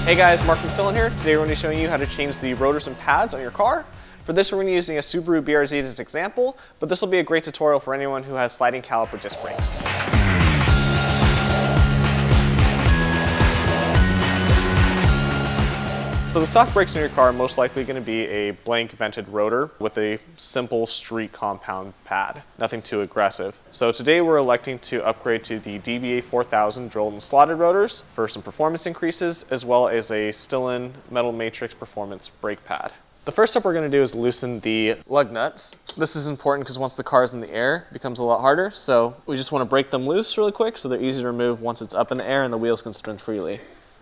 Hey guys, Mark from Stillen here. Today we're going to be showing you how to change the rotors and pads on your car. For this we're going to be using a Subaru BRZ as an example, but this will be a great tutorial for anyone who has sliding caliper disc brakes. So the stock brakes in your car are most likely going to be a blank vented rotor with a simple street compound pad, nothing too aggressive. So today we're electing to upgrade to the DBA 4000 drilled and slotted rotors for some performance increases, as well as a Stillen metal matrix performance brake pad. The first step we're going to do is loosen the lug nuts. This is important because once the car is in the air, it becomes a lot harder. So we just want to break them loose really quick so they're easy to remove once it's up in the air and the wheels can spin freely.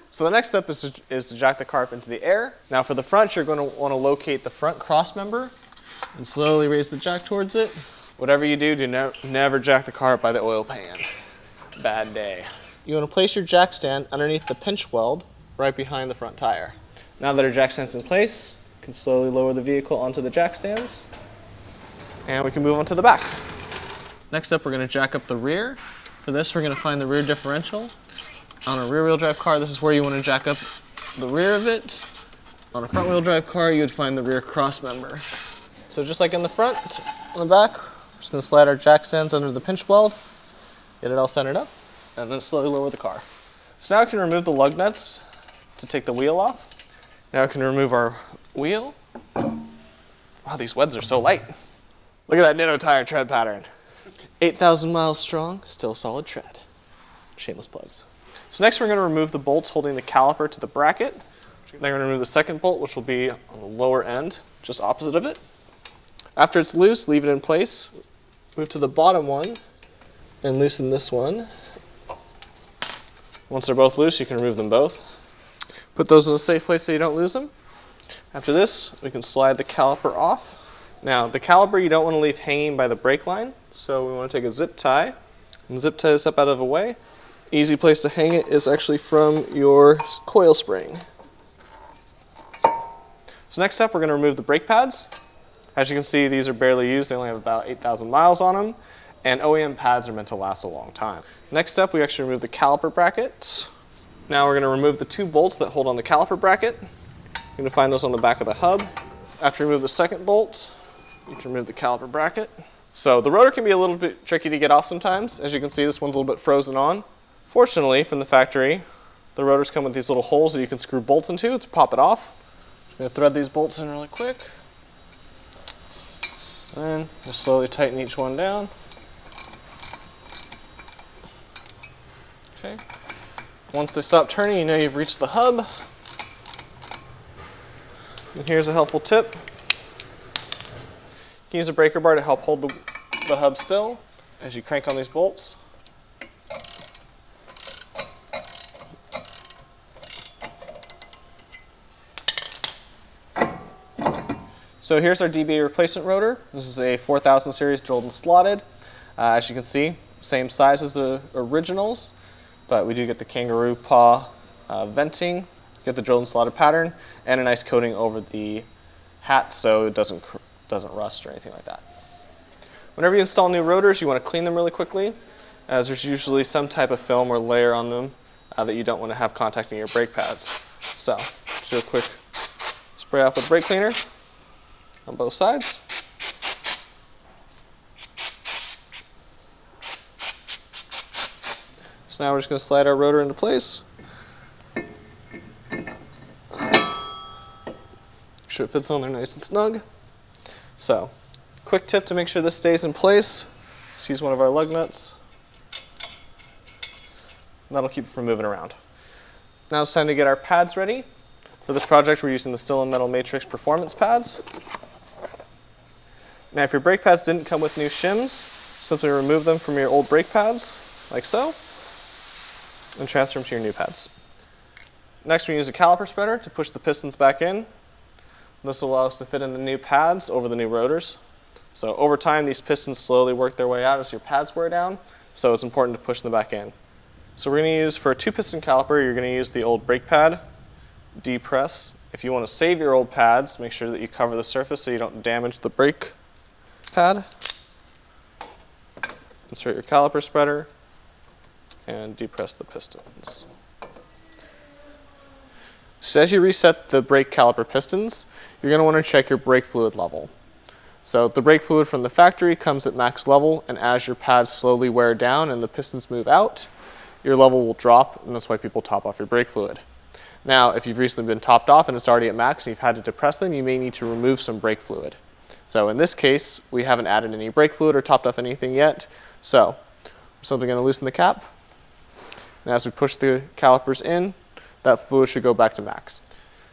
So the next step is to jack the car up into the air. Now for the front, you're going to want to locate the front cross member and slowly raise the jack towards it. Whatever you do, never jack the car up by the oil pan. Bad day. You want to place your jack stand underneath the pinch weld right behind the front tire. Now that our jack stand's in place, you can slowly lower the vehicle onto the jack stands, and we can move on to the back. Next up, we're going to jack up the rear. For this, we're going to find the rear differential. On a rear-wheel drive car, this is where you want to jack up the rear of it. On a front-wheel drive car, you would find the rear cross member. So just like in the front, on the back, we're just going to slide our jack stands under the pinch weld, get it all centered up, and then slowly lower the car. So now I can remove the lug nuts to take the wheel off. Now I can remove our wheel. Wow, these weds are so light. Look at that Nitto tire tread pattern. 8,000 miles strong, still solid tread. Shameless plugs. So next we're going to remove the bolts holding the caliper to the bracket. Then we're going to remove the second bolt, which will be on the lower end, just opposite of it. After it's loose, leave it in place. Move to the bottom one and loosen this one. Once they're both loose, you can remove them both. Put those in a safe place so you don't lose them. After this, we can slide the caliper off. Now, the caliper you don't want to leave hanging by the brake line, so we want to take a zip tie and zip tie this up out of the way. Easy place to hang it is actually from your coil spring. So next up, we're going to remove the brake pads. As you can see, these are barely used. They only have about 8,000 miles on them, and OEM pads are meant to last a long time. Next up, we actually remove the caliper brackets. Now we're going to remove the two bolts that hold on the caliper bracket. You're going to find those on the back of the hub. After you remove the second bolt, you can remove the caliper bracket. So the rotor can be a little bit tricky to get off sometimes. As you can see, this one's a little bit frozen on. Fortunately, from the factory, the rotors come with these little holes that you can screw bolts into to pop it off. I'm going to thread these bolts in really quick. And just slowly tighten each one down. Okay. Once they stop turning, you know you've reached the hub. And here's a helpful tip. You can use a breaker bar to help hold the hub still as you crank on these bolts. So here's our DBA replacement rotor. This is a 4000 series drilled and slotted. As you can see, same size as the originals, but we do get the kangaroo paw venting, get the drilled and slotted pattern, and a nice coating over the hat so it doesn't rust or anything like that. Whenever you install new rotors, you want to clean them really quickly, as there's usually some type of film or layer on them that you don't want to have contacting your brake pads. So just do a quick spray off with brake cleaner on both sides. So now we're just going to slide our rotor into place. Make sure it fits on there nice and snug. So, quick tip to make sure this stays in place. Just use one of our lug nuts. And that'll keep it from moving around. Now it's time to get our pads ready. For this project, we're using the Stillen Metal Matrix Performance pads. Now, if your brake pads didn't come with new shims, simply remove them from your old brake pads, like so, and transfer them to your new pads. Next, we use a caliper spreader to push the pistons back in. This will allow us to fit in the new pads over the new rotors. So over time, these pistons slowly work their way out as your pads wear down, so it's important to push them back in. So we're going to use, for a 2-piston caliper, you're going to use the old brake pad, depress. If you want to save your old pads, make sure that you cover the surface so you don't damage the brake pad. Insert your caliper spreader and depress the pistons. So as you reset the brake caliper pistons, you're going to want to check your brake fluid level. So the brake fluid from the factory comes at max level, and as your pads slowly wear down and the pistons move out, your level will drop, and that's why people top off your brake fluid. Now, if you've recently been topped off and it's already at max and you've had to depress them, you may need to remove some brake fluid. So in this case, we haven't added any brake fluid or topped off anything yet, so we're simply going to loosen the cap, and as we push the calipers in, that fluid should go back to max.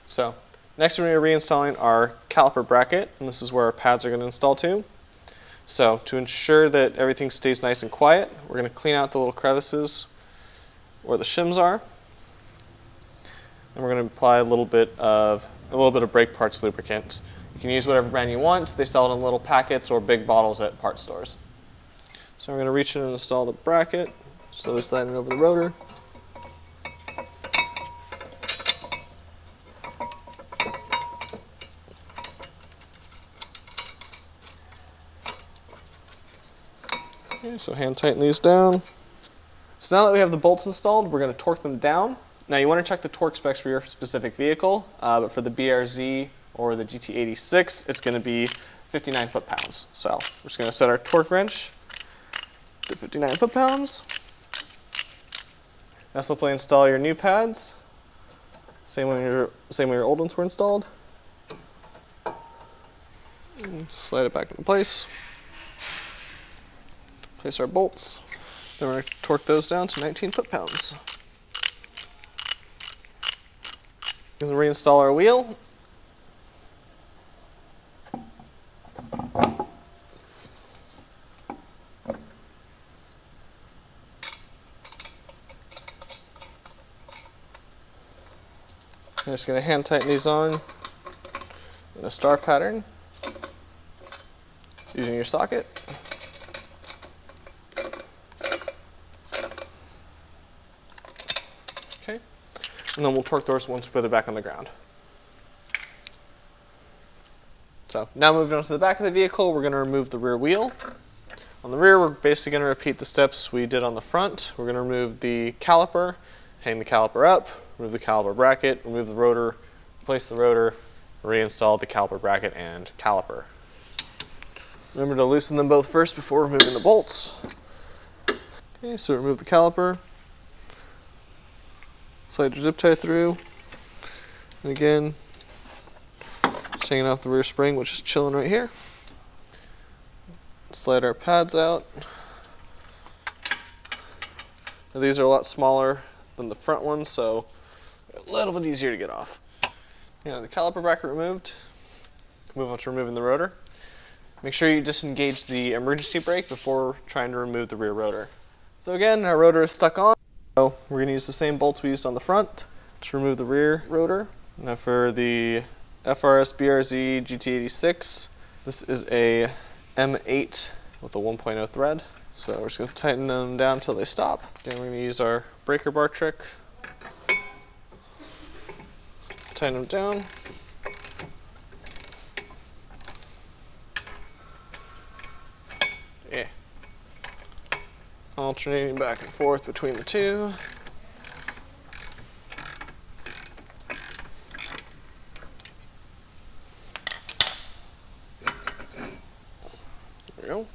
So next we're reinstalling our caliper bracket, and this is where our pads are going to install to. So to ensure that everything stays nice and quiet, we're going to clean out the little crevices where the shims are. And we're going to apply a little bit of brake parts lubricant. You can use whatever brand you want. They sell it in little packets or big bottles at parts stores. So we're going to reach in and install the bracket, slowly sliding it over the rotor. Okay, so hand tighten these down. So now that we have the bolts installed, we're going to torque them down. Now you want to check the torque specs for your specific vehicle, but for the BRZ or the GT86, it's going to be 59 foot-pounds. So we're just going to set our torque wrench to 59 foot-pounds. Now simply install your new pads, same way your old ones were installed. And slide it back into place. Place our bolts. Then we're going to torque those down to 19 foot-pounds. We're going to reinstall our wheel. I'm just going to hand tighten these on in a star pattern using your socket. Okay, and then we'll torque those once we put it back on the ground. So now moving on to the back of the vehicle, we're going to remove the rear wheel. On the rear, we're basically going to repeat the steps we did on the front. We're going to remove the caliper, hang the caliper up, remove the caliper bracket, remove the rotor, replace the rotor, reinstall the caliper bracket and caliper. Remember to loosen them both first before removing the bolts. Okay, so remove the caliper, slide your zip tie through, and again, just hanging off the rear spring, which is chilling right here. Slide our pads out. Now these are a lot smaller than the front ones, so a little bit easier to get off. The caliper bracket removed. Move on to removing the rotor. Make sure you disengage the emergency brake before trying to remove the rear rotor. So again, our rotor is stuck on. So we're going to use the same bolts we used on the front to remove the rear rotor. Now for the FRS BRZ GT86, this is a M8 with a 1.0 thread. So we're just going to tighten them down until they stop. Again, we're going to use our breaker bar trick. Tighten them down. Yeah. Alternating back and forth between the two. There we go.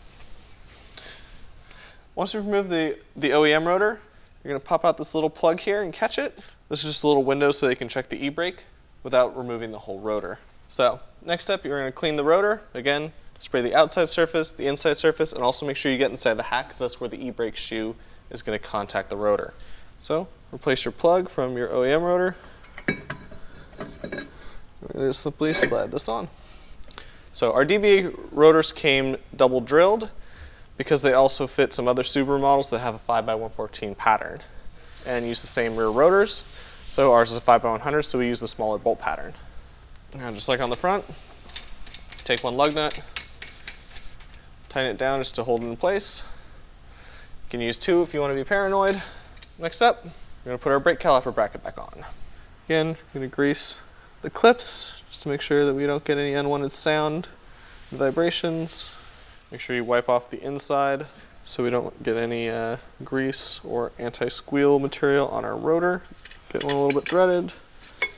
Once you've removed the OEM rotor, you're going to pop out this little plug here and catch it. This is just a little window so they can check the e-brake without removing the whole rotor. So next step, you're going to clean the rotor. Again, spray the outside surface, the inside surface, and also make sure you get inside the hack because that's where the e-brake shoe is going to contact the rotor. So replace your plug from your OEM rotor. We're going to simply slide this on. So our DBA rotors came double drilled because they also fit some other Subaru models that have a 5x114 pattern and use the same rear rotors. So ours is a 5x100, so we use the smaller bolt pattern. Now just like on the front, take one lug nut, tighten it down just to hold it in place. You can use two if you want to be paranoid. Next up, we're going to put our brake caliper bracket back on. Again, we're going to grease the clips just to make sure that we don't get any unwanted sound and vibrations. Make sure you wipe off the inside so we don't get any grease or anti-squeal material on our rotor. Get one a little bit threaded.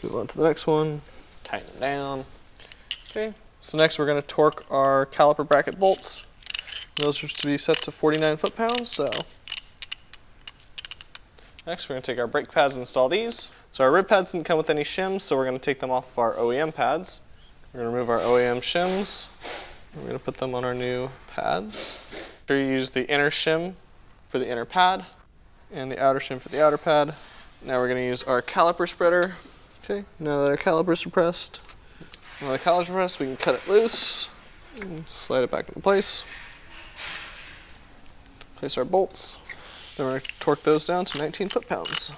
Move on to the next one, tighten it down. Okay, so next we're going to torque our caliper bracket bolts. Those are to be set to 49 foot-pounds, so. Next we're going to take our brake pads and install these. So our rib pads didn't come with any shims, so we're going to take them off of our OEM pads. We're going to remove our OEM shims. We're going to put them on our new pads. Here you use the inner shim for the inner pad and the outer shim for the outer pad. Now we're going to use our caliper spreader. Okay, now that our calipers are pressed, we can cut it loose and slide it back into place. Place our bolts. Then we're going to torque those down to 19 foot-pounds.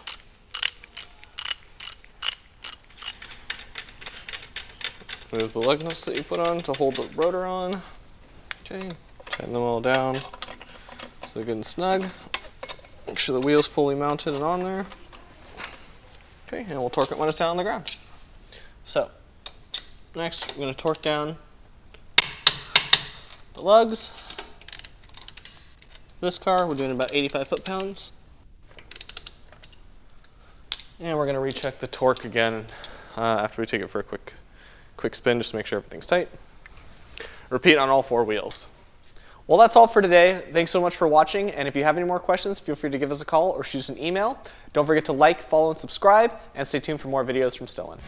Move the lug nuts that you put on to hold the rotor on. Okay, tighten them all down so they're good and snug. Make sure the wheel's fully mounted and on there. Okay, and we'll torque it when it's down on the ground. So, next we're going to torque down the lugs. This car, we're doing about 85 foot-pounds. And we're going to recheck the torque again after we take it for a quick spin just to make sure everything's tight. Repeat on all 4 wheels. Well, that's all for today. Thanks so much for watching, and if you have any more questions, feel free to give us a call or shoot us an email. Don't forget to like, follow, and subscribe, and stay tuned for more videos from Stillen.